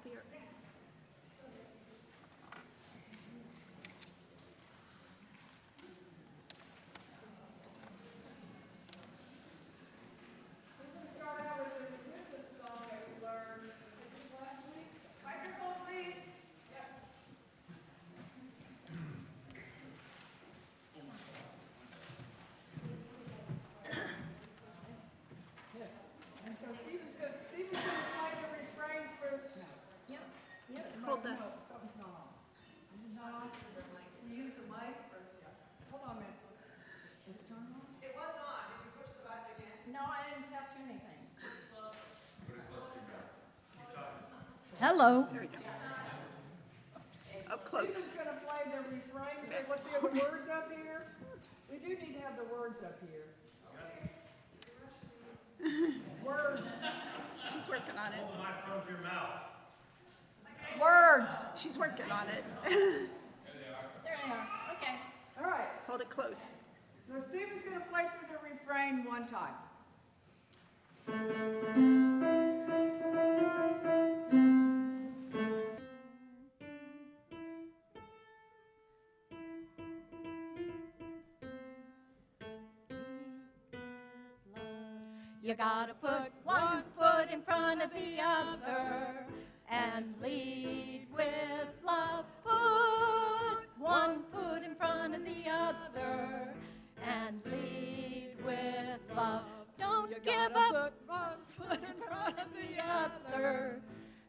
here. Stephen's going to play the refrain for... Hold that. No, something's not on. Is it not on? Use the mic or... Hold on a minute. Is it turned on? It was on. Did you push the button again? No, I didn't touch anything. Hello. There we go. Up close. Stephen's going to play the refrain. Let's see, are the words up here? We do need to have the words up here. Words. She's working on it. Hold the microphone to your mouth. Words. She's working on it. There they are. Okay. All right. Hold it close. So Stephen's going to play through the refrain one time. You gotta put one foot in front of the other and lead with love. Put one foot in front of the other and lead with love. Don't give up. Put one foot in front of the other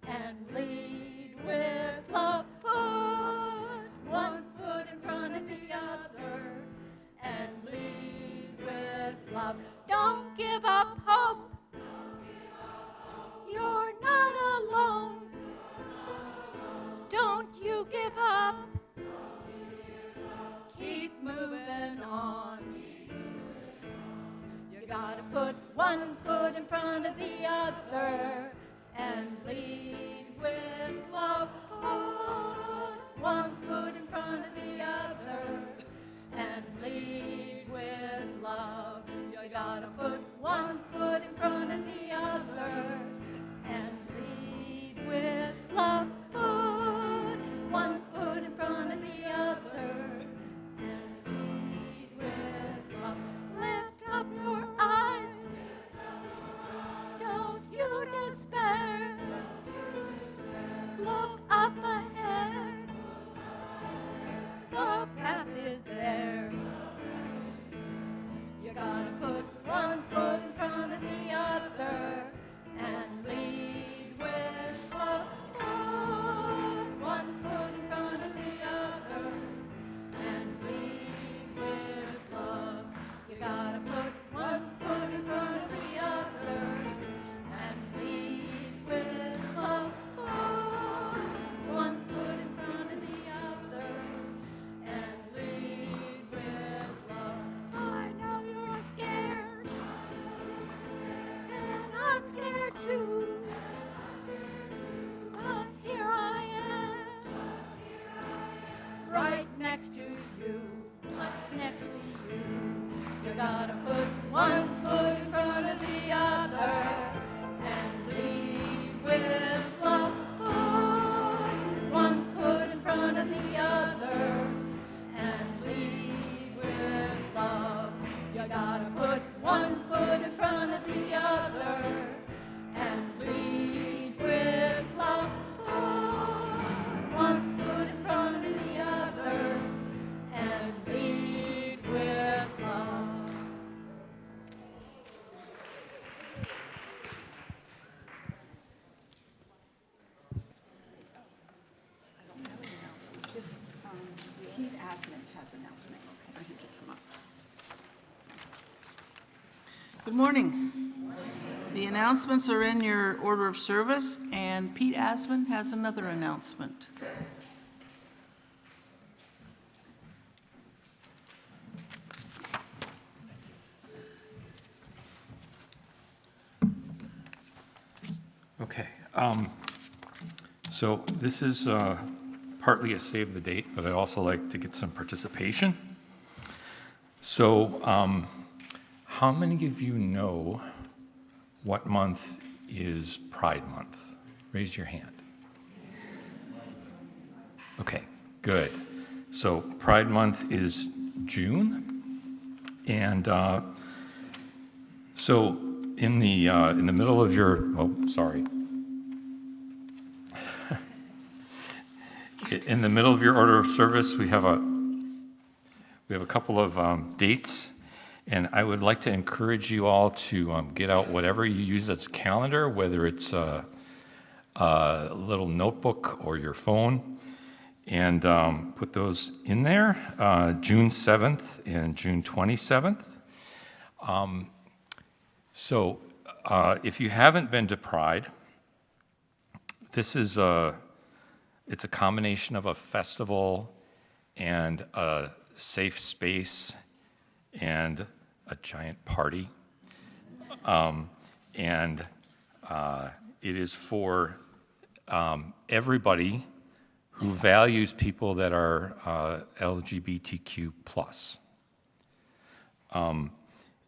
and lead with love. Put one foot in front of the other and lead with love. Don't give up hope. You're not alone. Don't you give up. Keep moving on. You gotta put one foot in front of the other and lead with love. Put one foot in front of the other and lead with love. You gotta put one foot in front of the other and lead with love. Put one foot in front of the other and lead with love. Lift up your eyes. Don't you despair. Look up ahead. The path is there. You gotta put one foot in front of the other and lead with love. Put one foot in front of the other and lead with love. You gotta put one foot in front of the other and lead with love. Put one foot in front of the other and lead with love. I know you're scared, and I'm scared too. But here I am, right next to you, right next to you. You gotta put one foot in front of the other and lead with love. Put one foot in front of the other and lead with love. You gotta put one foot in front of the other and lead with love. Put one foot in front of the other and lead with love. I don't have an announcement. Just Pete Asman has an announcement. I need to come up. Good morning. The announcements are in your order of service, and Pete Asman has another announcement. Okay, so this is partly a save the date, but I'd also like to get some participation. So how many of you know what month is Pride Month? Raise your hand. Okay, good. So Pride Month is June, and so in the middle of your, in the middle of your order of service, we have a couple of dates, and I would like to encourage you all to get out whatever you use as a calendar, whether it's a little notebook or your phone, and put those in there, June 7th and June 27th. So if you haven't been to Pride, this is it's a combination of a festival and a safe space and a giant party. And it is for everybody who values people that are LGBTQ+.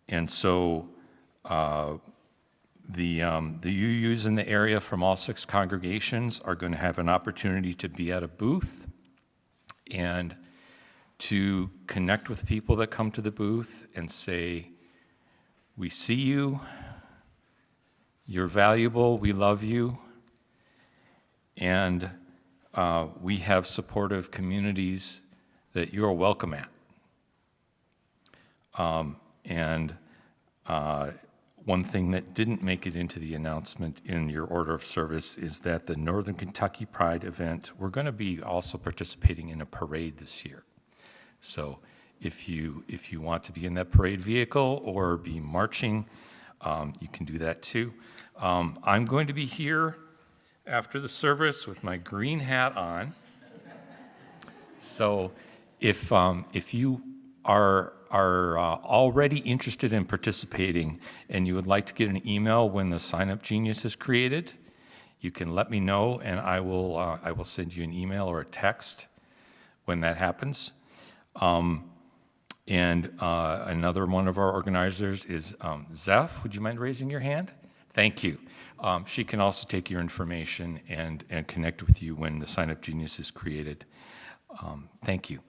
And so the UUs in the area from all 6 congregations are going to have an opportunity to be at a booth and to connect with people that come to the booth and say, we see you, you're valuable, we love you, and we have supportive communities that you're welcome at. One thing that didn't make it into the announcement in your order of service is that the Northern Kentucky Pride event, we're going to be also participating in a parade this year. So if you want to be in that parade vehicle or be marching, you can do that too. I'm going to be here after the service with my green hat on. So if you are already interested in participating and you would like to get an email when the sign-up genius is created, you can let me know, and I will send you an email or a text when that happens. Another one of our organizers is Zeph. Would you mind raising your hand? Thank you. She can also take your information and connect with you when the sign-up genius is created. Thank you.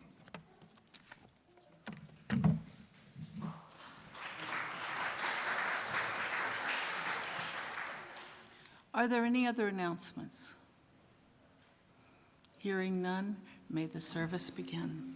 Are there any other announcements? Hearing none, may the service begin.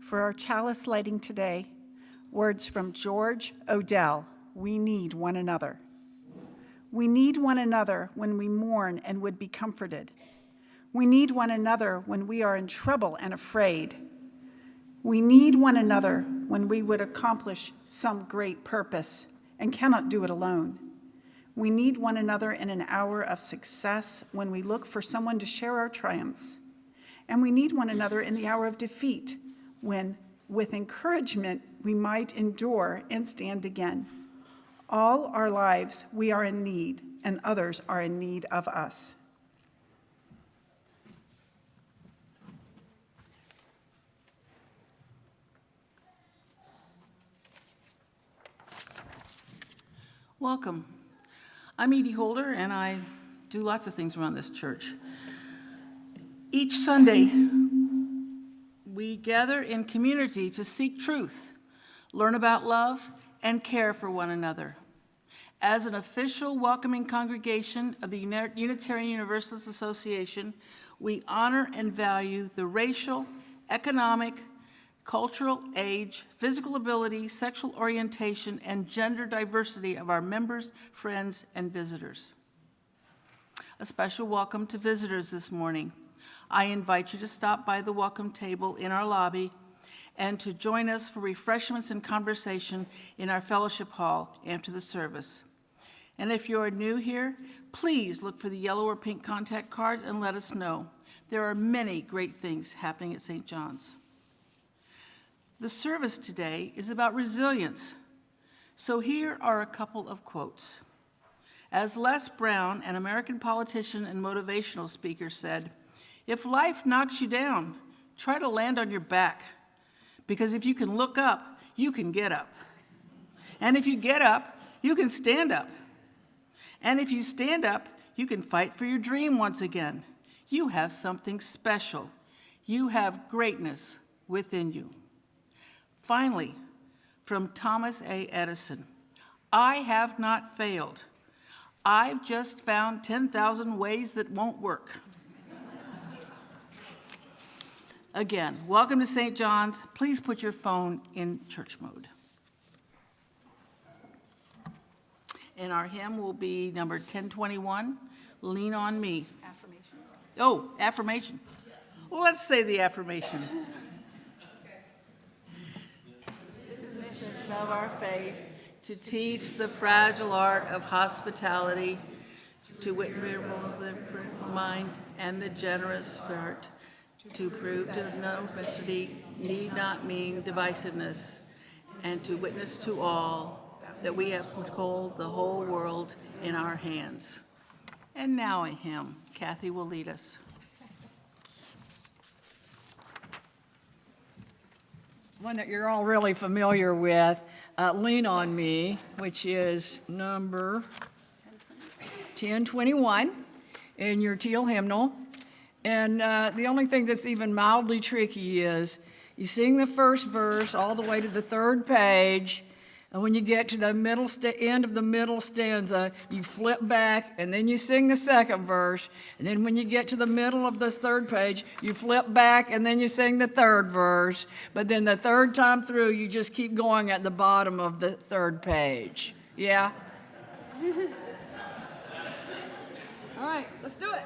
For our chalice lighting today, words from George Odell, we need one another. We need one another when we mourn and would be comforted. We need one another when we are in trouble and afraid. We need one another when we would accomplish some great purpose and cannot do it alone. We need one another in an hour of success when we look for someone to share our triumphs. And we need one another in the hour of defeat when, with encouragement, we might endure and stand again. All our lives we are in need, and others are in need of us. Welcome. I'm Edie Holder, and I do lots of things around this church. Each Sunday, we gather in community to seek truth, learn about love, and care for one another. As an official welcoming congregation of the Unitarian Universalist Association, we honor and value the racial, economic, cultural, age, physical ability, sexual orientation, and gender diversity of our members, friends, and visitors. A special welcome to visitors this morning. I invite you to stop by the welcome table in our lobby and to join us for refreshments and conversation in our fellowship hall after the service. And if you're new here, please look for the yellow or pink contact cards and let us know. There are many great things happening at St. John's. The service today is about resilience. So here are a couple of quotes. As Les Brown, an American politician and motivational speaker, said, "If life knocks you down, try to land on your back, because if you can look up, you can get up. And if you get up, you can stand up. And if you stand up, you can fight for your dream once again. You have something special. You have greatness within you." Finally, from Thomas A. Edison, "I have not failed. I've just found 10,000 ways that won't work." Again, welcome to St. John's. Please put your phone in church mode. And our hymn will be number 1021, "Lean on Me." Affirmation. Oh, affirmation. Well, let's say the affirmation. This is the mission of our faith, to teach the fragile art of hospitality, to witness the mind and the generous heart, to prove to know necessity need not mean divisiveness, and to witness to all that we have hold the whole world in our hands. And now a hymn. Kathy will lead us. One that you're all really familiar with, "Lean on Me," which is number 1021 in your teal hymnal. And the only thing that's even mildly tricky is you sing the first verse all the way to the third page, and when you get to the end of the middle stanza, you flip back, and then you sing the second verse, and then when you get to the middle of this third page, you flip back, and then you sing the third verse. But then the third time through, you just keep going at the bottom of the third page. Yeah? All right, let's do it.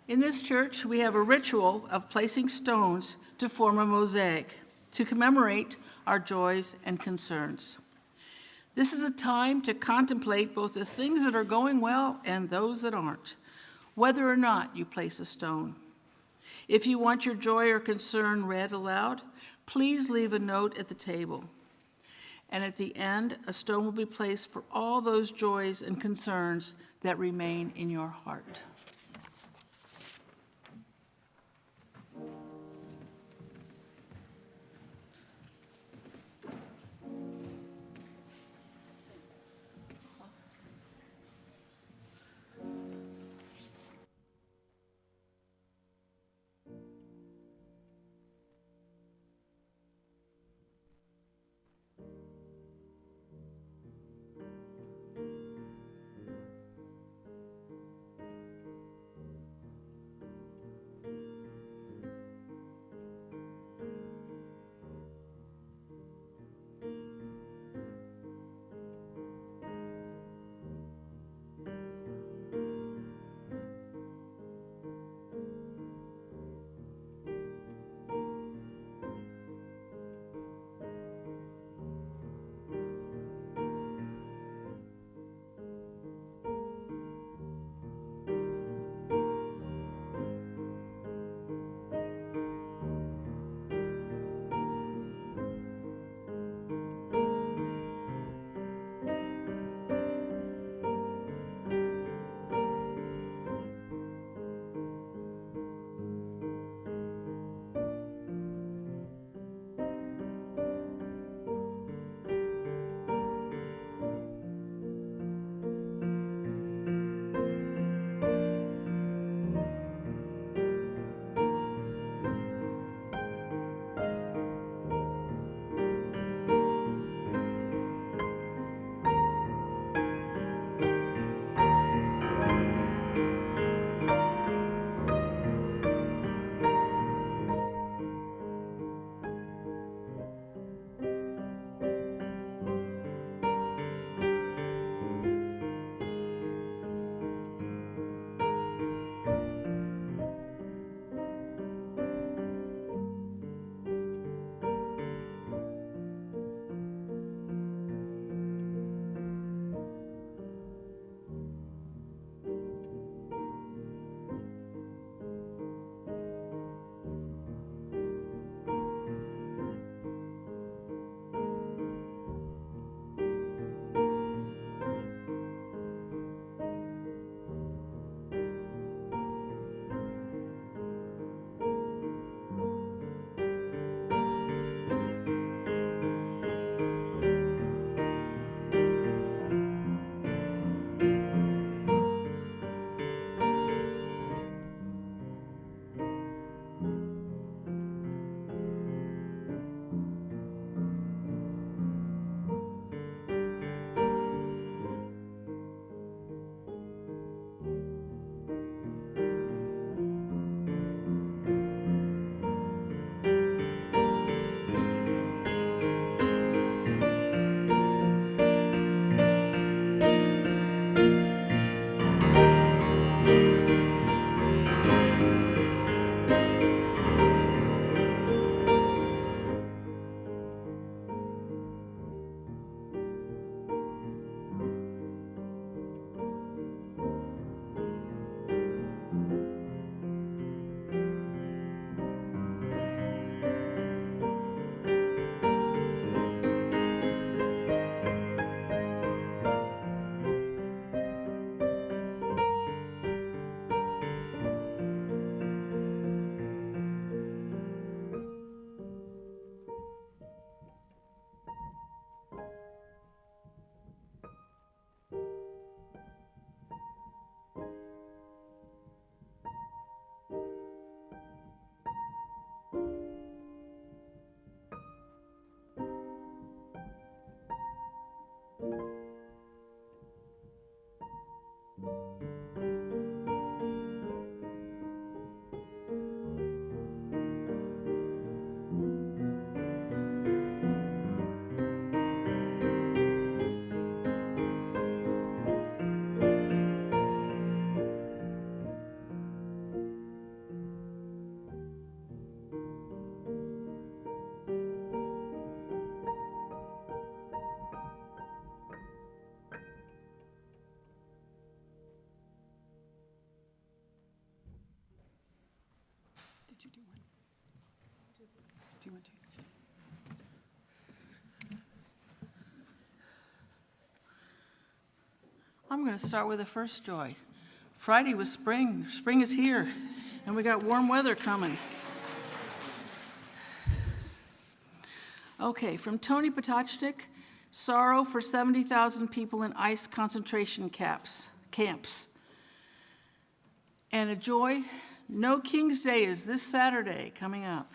In this church, we have a ritual of placing stones to form a mosaic to commemorate our joys and concerns. This is a time to contemplate both the things that are going well and those that aren't, whether or not you place a stone. If you want your joy or concern read aloud, please leave a note at the table. And at the end, a stone will be placed for all those joys and concerns that remain in your heart. Do you want to? I'm going to start with the first joy. Friday was spring. Spring is here, and we got warm weather coming. Okay, from Tony Potocnik, sorrow for 70,000 people in ICE concentration camps. And a joy, No King's Day is this Saturday coming up.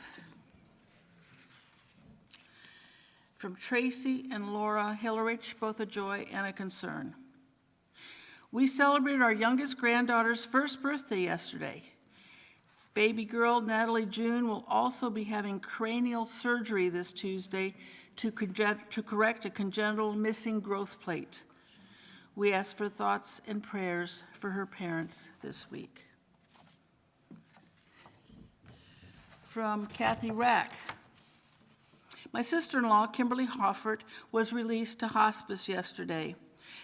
From Tracy and Laura Hillerich, both a joy and a concern. We celebrated our youngest granddaughter's first birthday yesterday. Baby girl Natalie June will also be having cranial surgery this Tuesday to correct a congenital missing growth plate. We ask for thoughts and prayers for her parents this week. From Kathy Rack. My sister-in-law, Kimberly Hoffert, was released to hospice yesterday.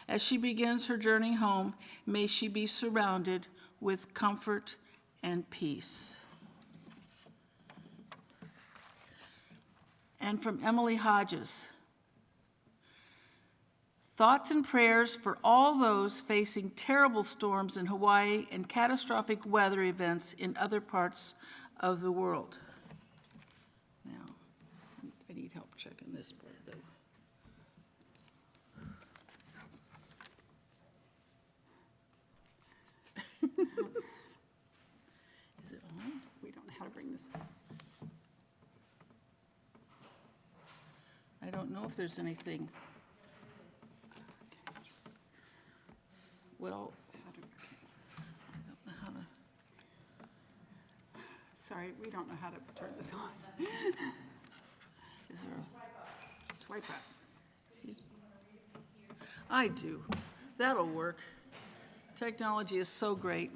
As she begins her journey home, may she be surrounded with comfort and peace. And from Emily Hodges. Thoughts and prayers for all those facing terrible storms in Hawaii and catastrophic weather events in other parts of the world. Now, I need help checking this part, though. Is it on? We don't know how to bring this. I don't know if there's anything. Well, I don't know how to. Sorry, we don't know how to turn this on. Is there a? Swipe up. I do. That'll work. Technology is so great.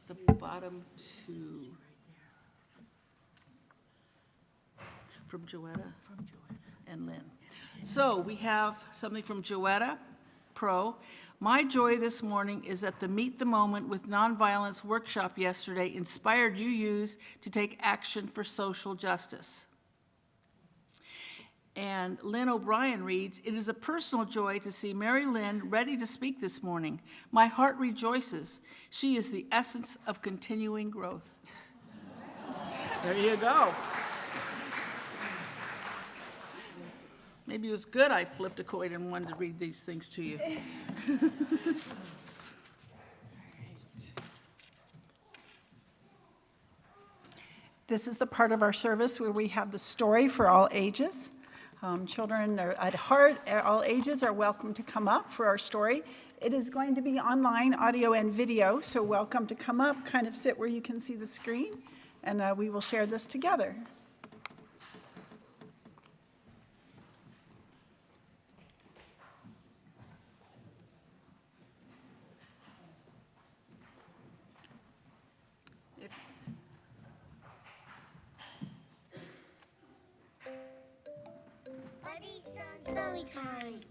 The bottom two. From Joetta? From Joetta. And Lynne. So we have something from Joetta Pro. My joy this morning is that the Meet the Moment with Nonviolence workshop yesterday inspired UUs to take action for social justice. And Lynn O'Brien reads, it is a personal joy to see Mary Lynn ready to speak this morning. My heart rejoices. She is the essence of continuing growth. There you go. Maybe it was good I flipped a coin and wanted to read these things to you. This is the part of our service where we have the story for all ages. Children are at heart, all ages are welcome to come up for our story. It is going to be online, audio and video, so welcome to come up, kind of sit where you can see the screen, and we will share this together. Story time.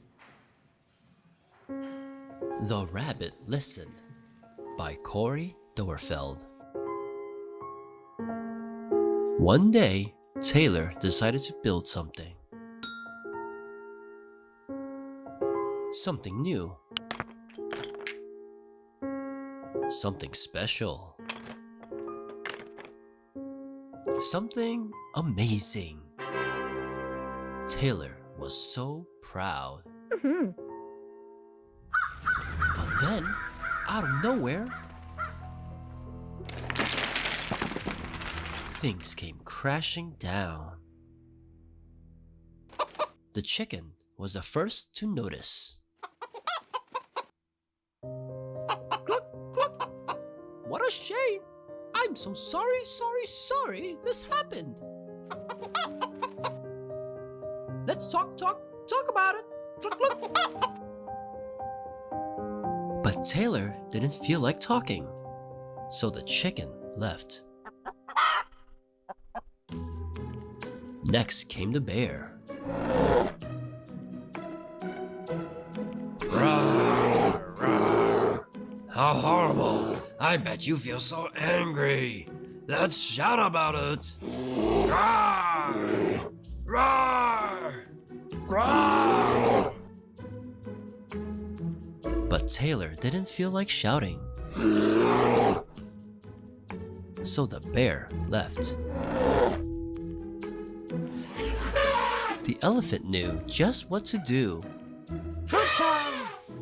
The Rabbit Listened by Corey Dorfeld. One day, Taylor decided to build something. Something new. Something special. Something amazing. Taylor was so proud. But then, out of nowhere, things came crashing down. The chicken was the first to notice. Cluck, cluck. What a shame. I'm so sorry this happened. Let's talk about it. Cluck, cluck. But Taylor didn't feel like talking, so the chicken left. Next came the bear. Rawr, rawr. How horrible. I bet you feel so angry. Let's shout about it. Roar! Roar! Roar! But Taylor didn't feel like shouting. So the bear left. The elephant knew just what to do.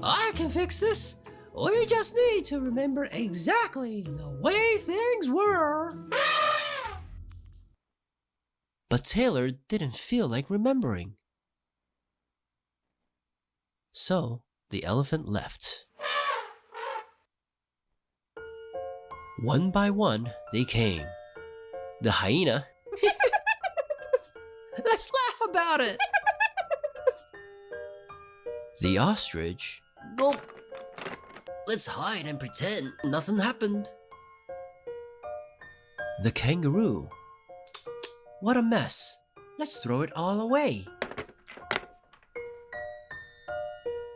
I can fix this. We just need to remember exactly the way things were. But Taylor didn't feel like remembering. So the elephant left. One by one, they came. The hyena. Let's laugh about it. The ostrich. Gulp. Let's hide and pretend nothing happened. The kangaroo. What a mess. Let's throw it all away.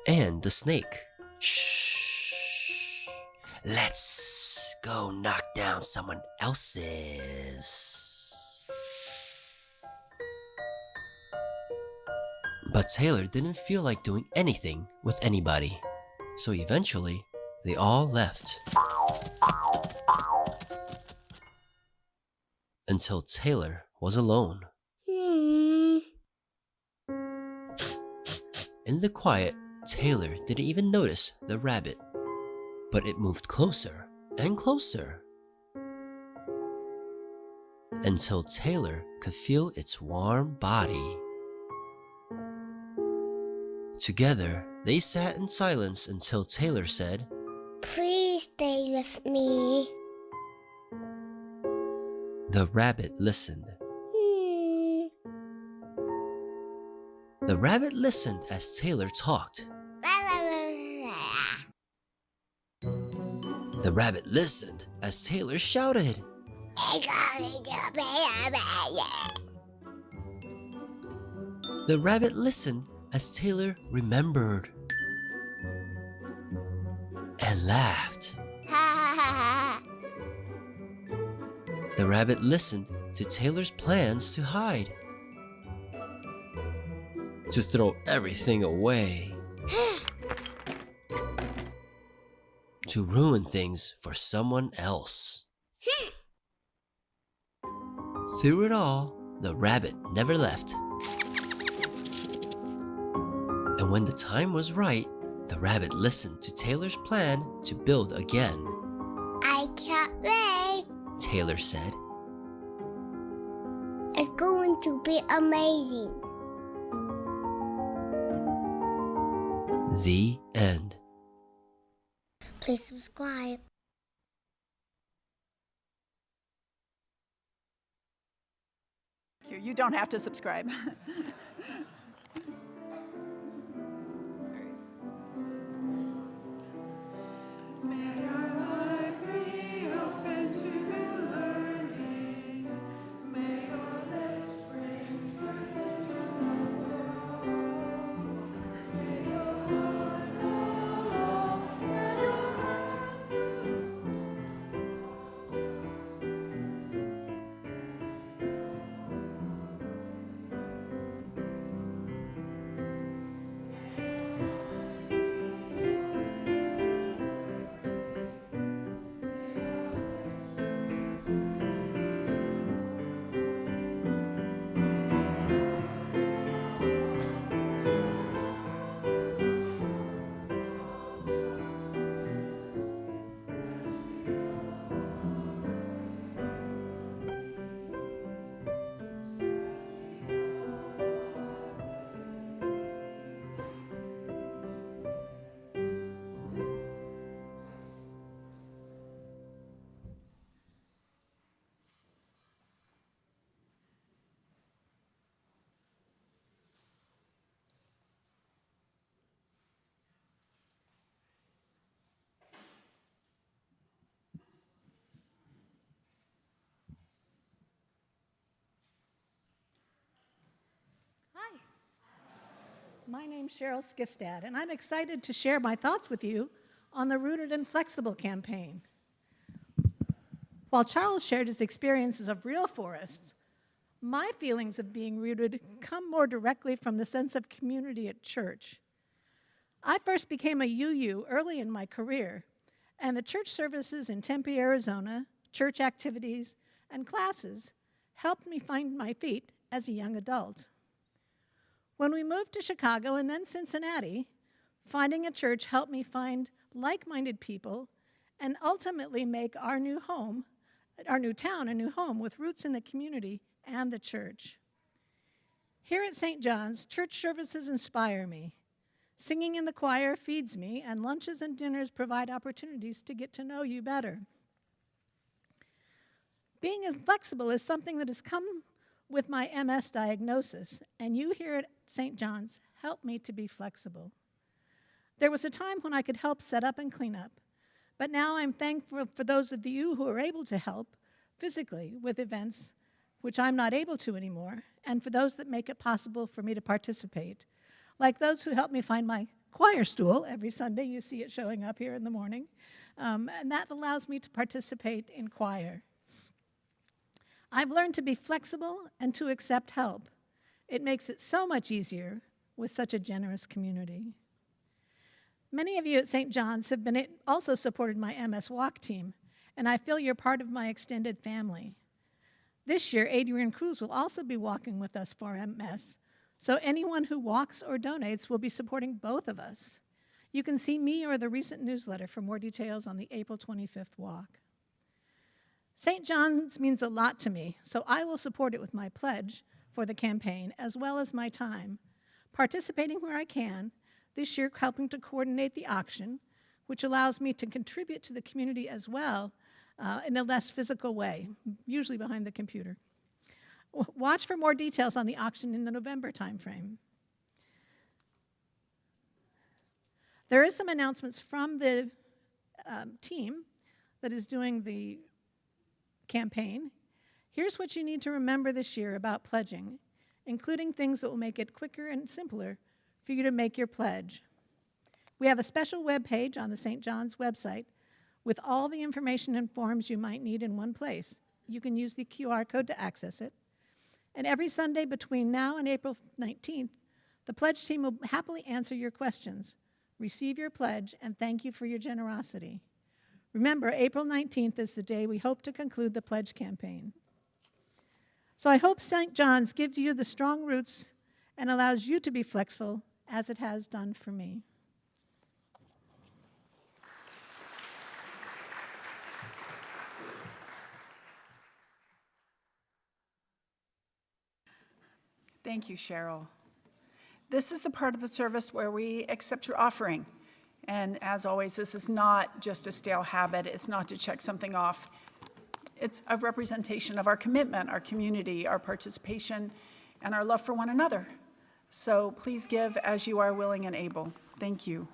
And the snake. Shh. Let's go knock down someone else's. But Taylor didn't feel like doing anything with anybody. So eventually, they all left. Until Taylor was alone. In the quiet, Taylor didn't even notice the rabbit. But it moved closer and closer. Until Taylor could feel its warm body. Together, they sat in silence until Taylor said, Please stay with me. The rabbit listened. The rabbit listened as Taylor talked. The rabbit listened as Taylor shouted. The rabbit listened as Taylor remembered. And laughed. The rabbit listened to Taylor's plans to hide. To throw everything away. To ruin things for someone else. Through it all, the rabbit never left. And when the time was right, the rabbit listened to Taylor's plan to build again. I can't wait. Taylor said. It's going to be amazing. The end. Please subscribe. You don't have to subscribe. Hi, my name's Cheryl Skifstad, and I'm excited to share my thoughts with you on the Rooted and Flexible campaign. While Charles shared his experiences of real forests, my feelings of being rooted come more directly from the sense of community at church. I first became a UU early in my career, and the church services in Tempe, Arizona, church activities, and classes helped me find my feet as a young adult. When we moved to Chicago and then Cincinnati, finding a church helped me find like-minded people and ultimately make our new town, a new home with roots in the community and the church. Here at St. John's, church services inspire me. Singing in the choir feeds me, and lunches and dinners provide opportunities to get to know you better. Being flexible is something that has come with my MS diagnosis, and you here at St. John's help me to be flexible. There was a time when I could help set up and clean up, but now I'm thankful for those of you who are able to help physically with events which I'm not able to anymore, and for those that make it possible for me to participate, like those who help me find my choir stool every Sunday. You see it showing up here in the morning, and that allows me to participate in choir. I've learned to be flexible and to accept help. It makes it so much easier with such a generous community. Many of you at St. John's have also supported my MS Walk team, and I feel you're part of my extended family. This year, Adrian Cruz will also be walking with us for MS, so anyone who walks or donates will be supporting both of us. You can see me or the recent newsletter for more details on the April 25th walk. St. John's means a lot to me, so I will support it with my pledge for the campaign as well as my time, participating where I can, this year helping to coordinate the auction, which allows me to contribute to the community as well in a less physical way, usually behind the computer. Watch for more details on the auction in the November timeframe. There is some announcements from the team that is doing the campaign. Here's what you need to remember this year about pledging, including things that will make it quicker and simpler for you to make your pledge. We have a special web page on the St. John's website with all the information and forms you might need in one place. You can use the QR code to access it. And every Sunday between now and April 19th, the pledge team will happily answer your questions, receive your pledge, and thank you for your generosity. Remember, April 19th is the day we hope to conclude the pledge campaign. So I hope St. John's gives you the strong roots and allows you to be flexible as it has done for me. Thank you, Cheryl. This is the part of the service where we accept your offering. And as always, this is not just a stale habit. It's not to check something off. It's a representation of our commitment, our community, our participation, and our love for one another. So please give as you are willing and able. Thank you.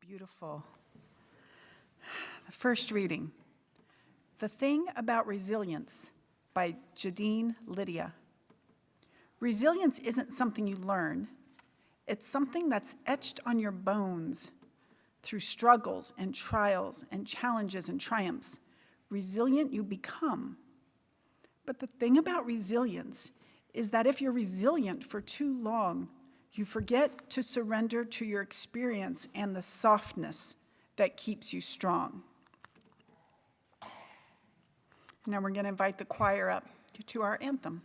Beautiful. The first reading, The Thing About Resilience by Jadine Lydia. Resilience isn't something you learn. It's something that's etched on your bones through struggles and trials and challenges and triumphs. Resilient you become. But the thing about resilience is that if you're resilient for too long, you forget to surrender to your experience and the softness that keeps you strong. Now we're going to invite the choir up to our anthem.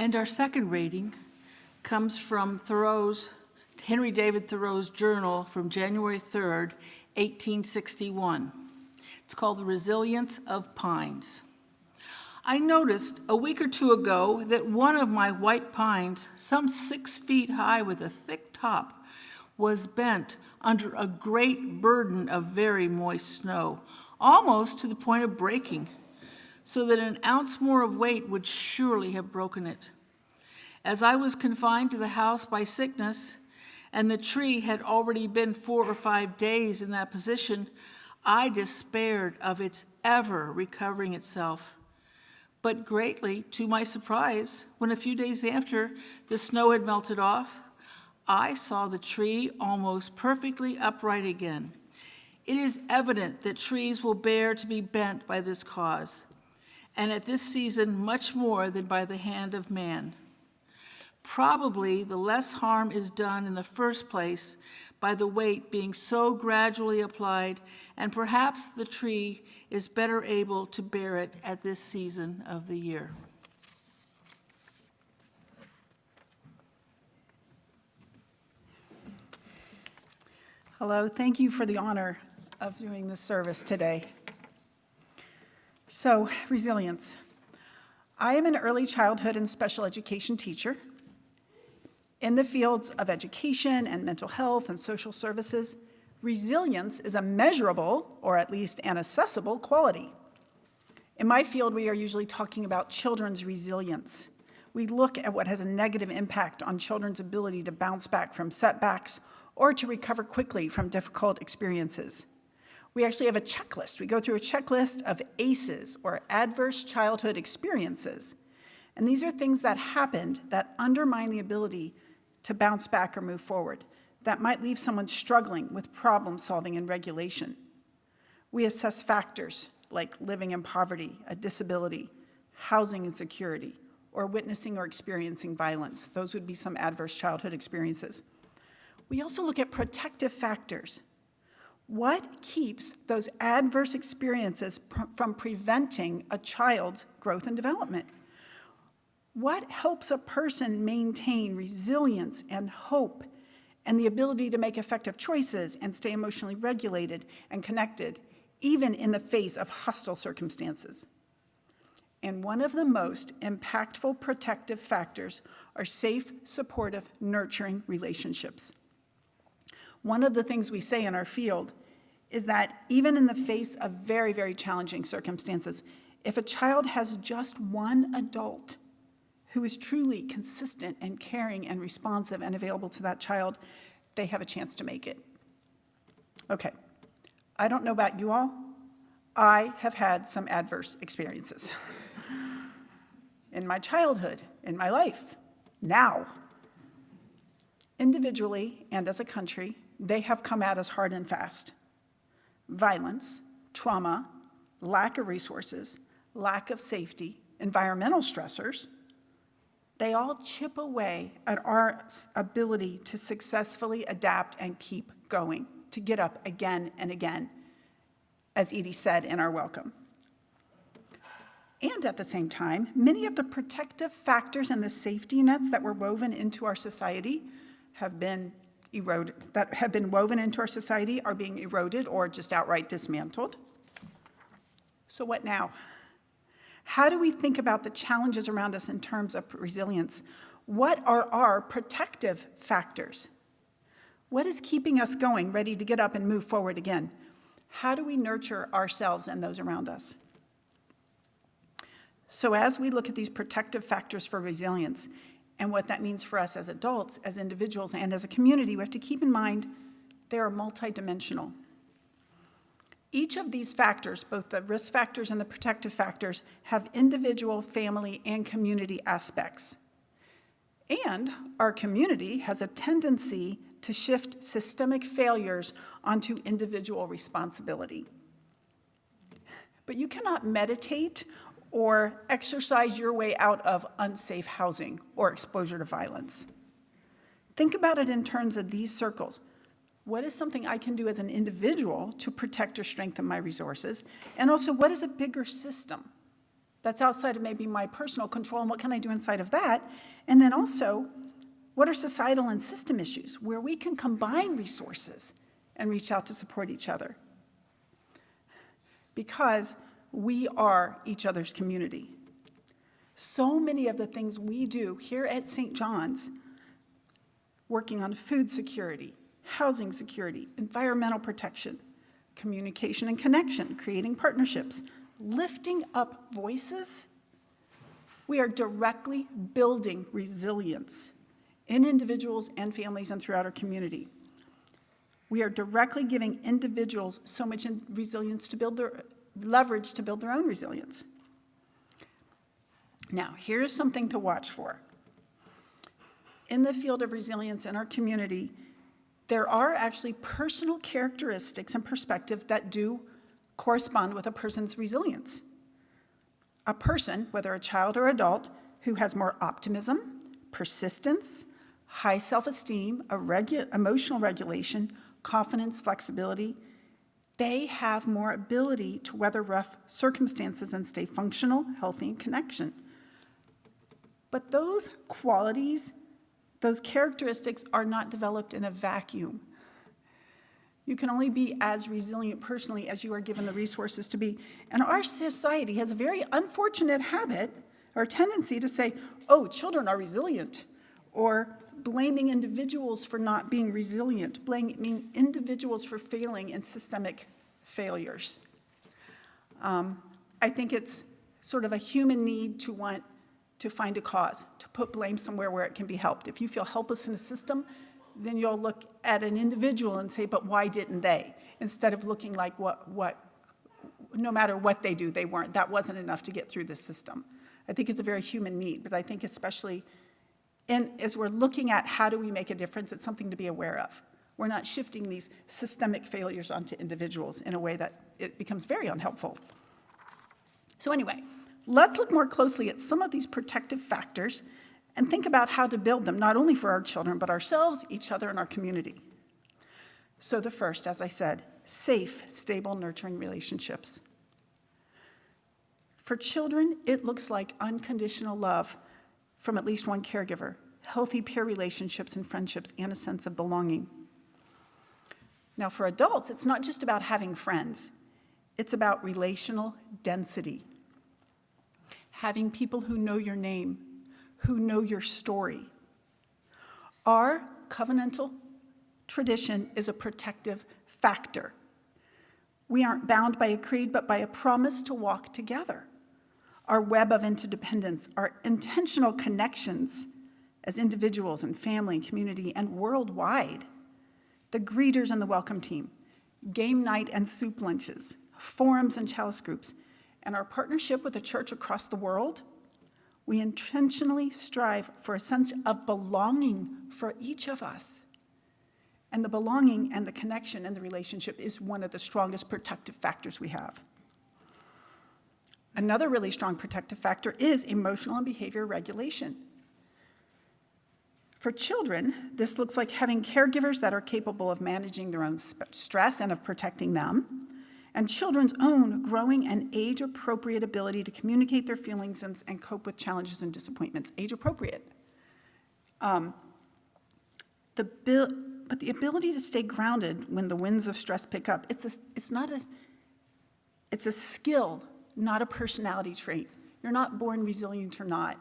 And our second rating comes from Henry David Thoreau's journal from January 3rd, 1861. It's called The Resilience of Pines. I noticed a week or two ago that one of my white pines, some 6 feet high with a thick top, was bent under a great burden of very moist snow, almost to the point of breaking, so that an ounce more of weight would surely have broken it. As I was confined to the house by sickness, and the tree had already been 4 or 5 days in that position, I despaired of its ever recovering itself. But greatly to my surprise, when a few days after the snow had melted off, I saw the tree almost perfectly upright again. It is evident that trees will bear to be bent by this cause, and at this season much more than by the hand of man. Probably the less harm is done in the first place by the weight being so gradually applied, and perhaps the tree is better able to bear it at this season of the year. Hello, thank you for the honor of doing this service today. So, resilience. I am an early childhood and special education teacher. In the fields of education and mental health and social services, resilience is a measurable, or at least an accessible, quality. In my field, we are usually talking about children's resilience. We look at what has a negative impact on children's ability to bounce back from setbacks or to recover quickly from difficult experiences. We actually have a checklist. We go through a checklist of ACEs, or adverse childhood experiences. And these are things that happened that undermine the ability to bounce back or move forward, that might leave someone struggling with problem solving and regulation. We assess factors like living in poverty, a disability, housing insecurity, or witnessing or experiencing violence. Those would be some adverse childhood experiences. We also look at protective factors. What keeps those adverse experiences from preventing a child's growth and development? What helps a person maintain resilience and hope and the ability to make effective choices and stay emotionally regulated and connected, even in the face of hostile circumstances? And one of the most impactful protective factors are safe, supportive, nurturing relationships. One of the things we say in our field is that even in the face of very, very challenging circumstances, if a child has just one adult who is truly consistent and caring and responsive and available to that child, they have a chance to make it. Okay, I don't know about you all. I have had some adverse experiences in my childhood, in my life, now. Individually and as a country, they have come at us hard and fast. Violence, trauma, lack of resources, lack of safety, environmental stressors, they all chip away at our ability to successfully adapt and keep going, to get up again and again, as Edie said in our welcome. And at the same time, many of the protective factors and the safety nets that were woven into our society have been eroded, that have been woven into our society are being eroded or just outright dismantled. So what now? How do we think about the challenges around us in terms of resilience? What are our protective factors? What is keeping us going, ready to get up and move forward again? How do we nurture ourselves and those around us? So as we look at these protective factors for resilience and what that means for us as adults, as individuals, and as a community, we have to keep in mind they are multidimensional. Each of these factors, both the risk factors and the protective factors, have individual, family, and community aspects. And our community has a tendency to shift systemic failures onto individual responsibility. But you cannot meditate or exercise your way out of unsafe housing or exposure to violence. Think about it in terms of these circles. What is something I can do as an individual to protect or strengthen my resources? And also, what is a bigger system that's outside of maybe my personal control, and what can I do inside of that? And then also, what are societal and system issues where we can combine resources and reach out to support each other? Because we are each other's community. So many of the things we do here at St. John's, working on food security, housing security, environmental protection, communication and connection, creating partnerships, lifting up voices, we are directly building resilience in individuals and families and throughout our community. We are directly giving individuals so much resilience to build their leverage to build their own resilience. Now, here's something to watch for. In the field of resilience in our community, there are actually personal characteristics and perspective that do correspond with a person's resilience. A person, whether a child or adult, who has more optimism, persistence, high self-esteem, emotional regulation, confidence, flexibility, they have more ability to weather rough circumstances and stay functional, healthy, and connection. But those qualities, those characteristics are not developed in a vacuum. You can only be as resilient personally as you are given the resources to be. And our society has a very unfortunate habit or tendency to say, oh, children are resilient, or blaming individuals for not being resilient, blaming individuals for failing in systemic failures. I think it's sort of a human need to want to find a cause, to put blame somewhere where it can be helped. If you feel helpless in a system, then you'll look at an individual and say, but why didn't they? Instead of looking like no matter what they do, that wasn't enough to get through the system. I think it's a very human need, but I think especially as we're looking at how do we make a difference, it's something to be aware of. We're not shifting these systemic failures onto individuals in a way that it becomes very unhelpful. So anyway, let's look more closely at some of these protective factors and think about how to build them, not only for our children, but ourselves, each other, and our community. So the first, as I said, safe, stable, nurturing relationships. For children, it looks like unconditional love from at least one caregiver, healthy peer relationships and friendships, and a sense of belonging. Now, for adults, it's not just about having friends. It's about relational density. Having people who know your name, who know your story. Our covenantal tradition is a protective factor. We aren't bound by a creed, but by a promise to walk together. Our web of interdependence, our intentional connections as individuals and family, community, and worldwide. The greeters and the welcome team, game night and soup lunches, forums and chalice groups, and our partnership with the church across the world. We intentionally strive for a sense of belonging for each of us. And the belonging and the connection and the relationship is one of the strongest protective factors we have. Another really strong protective factor is emotional and behavior regulation. For children, this looks like having caregivers that are capable of managing their own stress and of protecting them, and children's own growing and age-appropriate ability to communicate their feelings and cope with challenges and disappointments. Age-appropriate. But the ability to stay grounded when the winds of stress pick up, it's a skill, not a personality trait. You're not born resilient or not.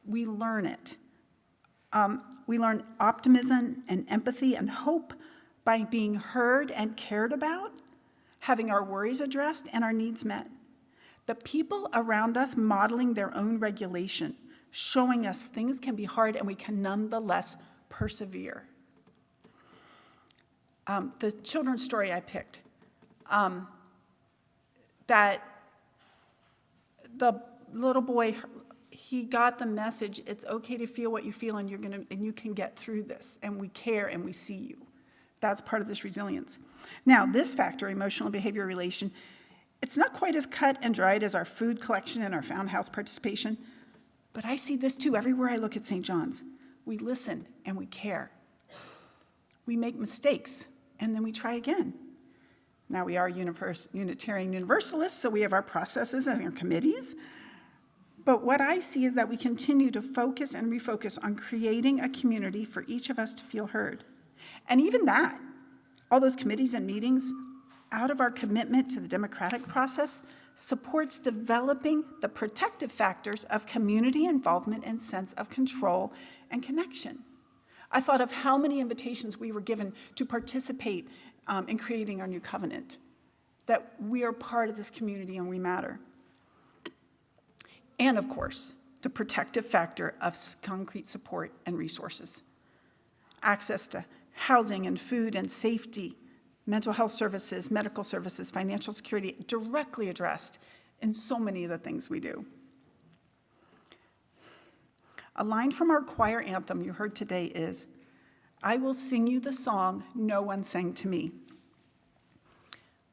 We learn it. We learn optimism and empathy and hope by being heard and cared about, having our worries addressed and our needs met. The people around us modeling their own regulation, showing us things can be hard and we can nonetheless persevere. The children's story I picked, that the little boy, he got the message, it's okay to feel what you feel and you can get through this, and we care and we see you. That's part of this resilience. Now, this factor, emotional and behavioral relation, it's not quite as cut and dried as our food collection and our found house participation, but I see this too everywhere I look at St. John's. We listen and we care. We make mistakes and then we try again. Now we are Unitarian Universalists, so we have our processes and our committees, But what I see is that we continue to focus and refocus on creating a community for each of us to feel heard. And even that, all those committees and meetings, out of our commitment to the democratic process, supports developing the protective factors of community involvement and sense of control and connection. I thought of how many invitations we were given to participate in creating our new covenant, that we are part of this community and we matter. And of course, the protective factor of concrete support and resources. Access to housing and food and safety, mental health services, medical services, financial security, directly addressed in so many of the things we do. A line from our choir anthem you heard today is, "I will sing you the song no one sang to me."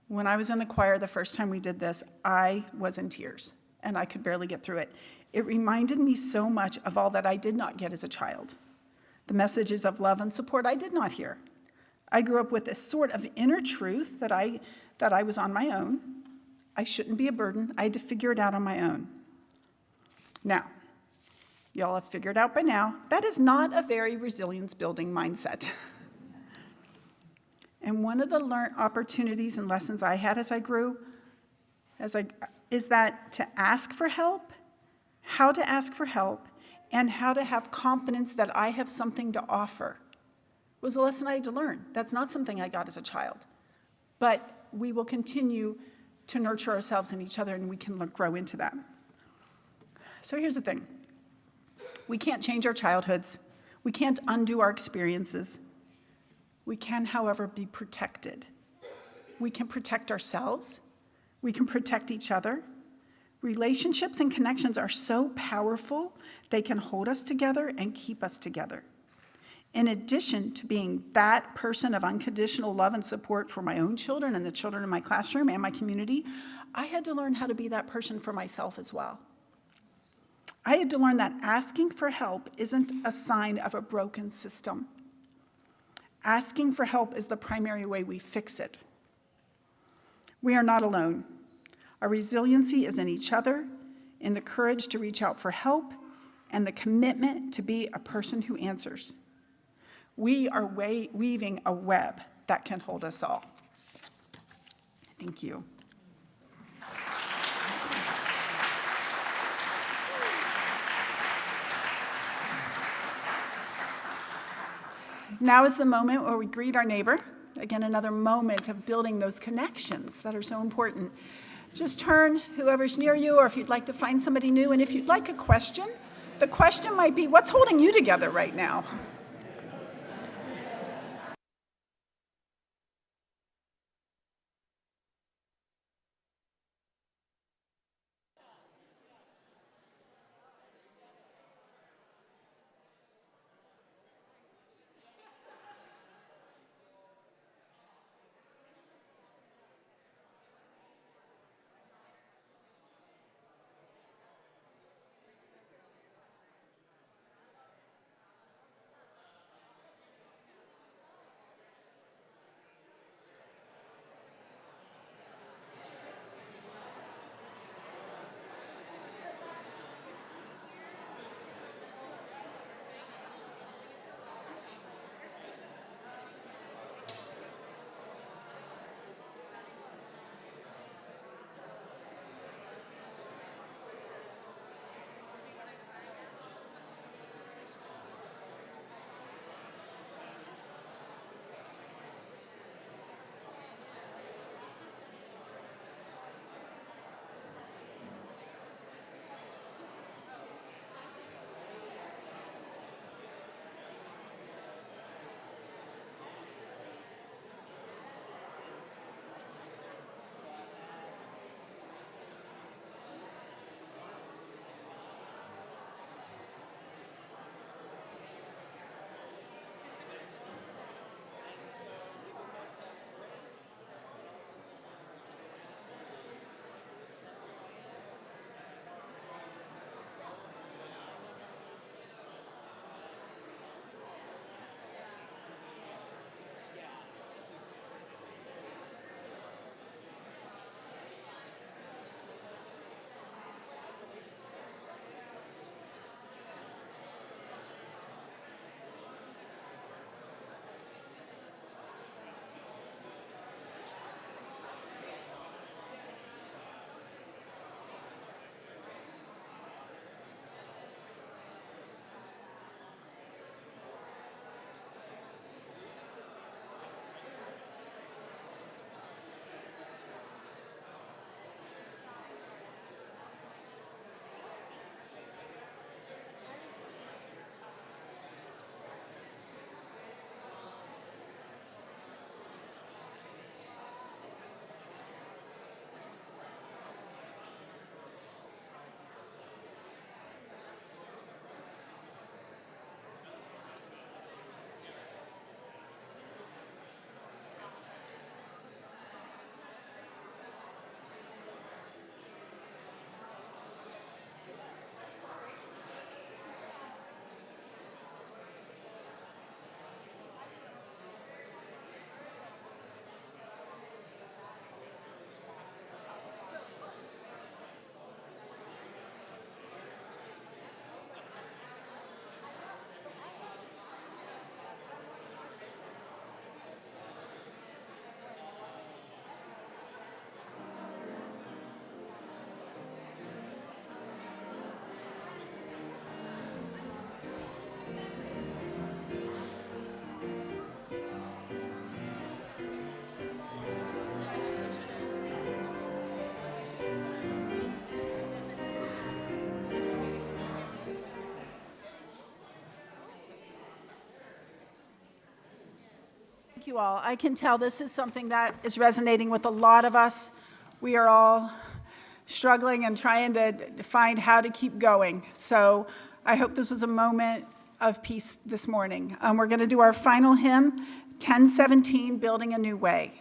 When I was in the choir the first time we did this, I was in tears, and I could barely get through it. It reminded me so much of all that I did not get as a child. The messages of love and support I did not hear. I grew up with this sort of inner truth that I was on my own. I shouldn't be a burden. I had to figure it out on my own. Now, y'all have figured out by now, that is not a very resilience-building mindset. And one of the opportunities and lessons I had as I grew, is that to ask for help, how to ask for help, and how to have confidence that I have something to offer was a lesson I had to learn. That's not something I got as a child. But we will continue to nurture ourselves and each other, and we can grow into that. So here's the thing. We can't change our childhoods. We can't undo our experiences. We can, however, be protected. We can protect ourselves. We can protect each other. Relationships and connections are so powerful, they can hold us together and keep us together. In addition to being that person of unconditional love and support for my own children and the children in my classroom and my community, I had to learn how to be that person for myself as well. I had to learn that asking for help isn't a sign of a broken system. Asking for help is the primary way we fix it. We are not alone. Our resiliency is in each other, in the courage to reach out for help, and the commitment to be a person who answers. We are weaving a web that can hold us all. Thank you. Now is the moment where we greet our neighbor. Again, another moment of building those connections that are so important. Just turn whoever's near you, or if you'd like to find somebody new, and if you'd like a question, the question might be, what's holding you together right now? Thank you all. I can tell this is something that is resonating with a lot of us. We are all struggling and trying to find how to keep going. So I hope this was a moment of peace this morning. We're going to do our final hymn, 1017, Building a New Way.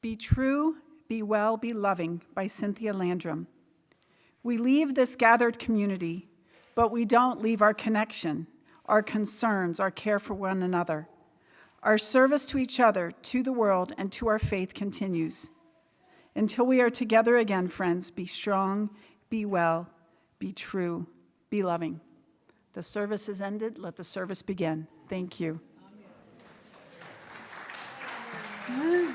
Be True, Be Well, Be Loving by Cynthia Landrum. We leave this gathered community, but we don't leave our connection, our concerns, our care for one another. Our service to each other, to the world, and to our faith continues. Until we are together again, friends, be strong, be well, be true, be loving. The service is ended. Let the service begin. Thank you. Amen.